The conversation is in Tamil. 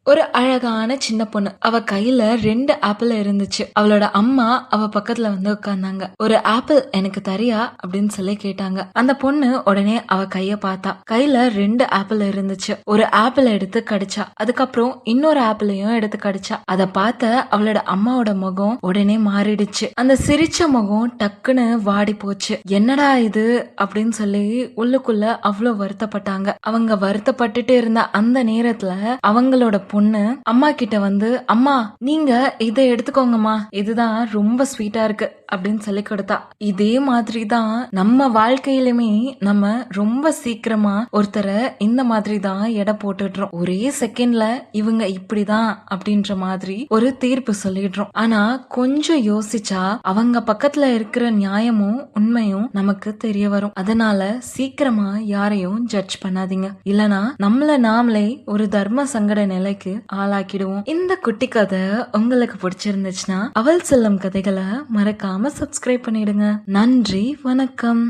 ஒரு அழகான சின்ன பொண்ணு. அவ கையில 2 ஆப்பிள் இருந்துச்சு. அவளோட அம்மா அவ பக்கத்துல வந்து உட்கார்ந்தாங்க. ஒரு ஆப்பிள் எனக்கு தரியா அப்படின்னு சொல்லி கேட்டாங்க. அந்த பொண்ணு உடனே அவ கைய பார்த்தா. கையில 2 ஆப்பிள் இருந்துச்சு. ஒரு ஆப்பிள் எடுத்து கடிச்சா. அதுக்கப்புறம் இன்னொரு ஆப்பிளையும் எடுத்து கடிச்சா. அத பார்த்த அவளோட அம்மாவோட முகம் உடனே மாறிடுச்சு. அந்த சிரிச்ச முகம் டக்குன்னு வாடி போச்சு. என்னடா இது அப்படின்னு சொல்லி உள்ளுக்குள்ள அவ்வளவு வருத்தப்பட்டாங்க. அவங்க வருத்தப்பட்டுட்டு இருந்த அந்த நேரத்துல அவங்களோட பொண்ணு அம்மா கிட்ட வந்து, அம்மா நீங்க இதை எடுத்துக்கோங்கம்மா, இதுதான் ரொம்ப ஸ்வீட்டா இருக்கு அப்படின்னு சொல்லி கொடுத்தா. இதே மாதிரிதான் நம்ம வாழ்க்கையிலுமே நம்ம ரொம்ப சீக்கிரமா ஒருத்தரை இந்த மாதிரி தான் எடை போட்டுடுறோம். ஒரே செகண்ட்ல இவங்க இப்படிதான் அப்படின்ற மாதிரி ஒரு தீர்ப்பு சொல்லிடுறோம். ஆனா கொஞ்சம் யோசிச்சா அவங்க பக்கத்துல இருக்கிற நியாயமும் உண்மையும் நமக்கு தெரிய வரும். அதனால சீக்கிரமா யாரையும் ஜட்ஜ் பண்ணாதீங்க, இல்லனா நம்மள நாமளே ஒரு தர்ம சங்கட நிலைக்கு ஆளாக்கிடுவோம். இந்த குட்டி கதை உங்களுக்கு பிடிச்சிருந்துச்சுன்னா அவள் செல்லும் கதைகளை மறக்காம சப்ஸ்கிரைப் பண்ணிடுங்க. நன்றி, வணக்கம்.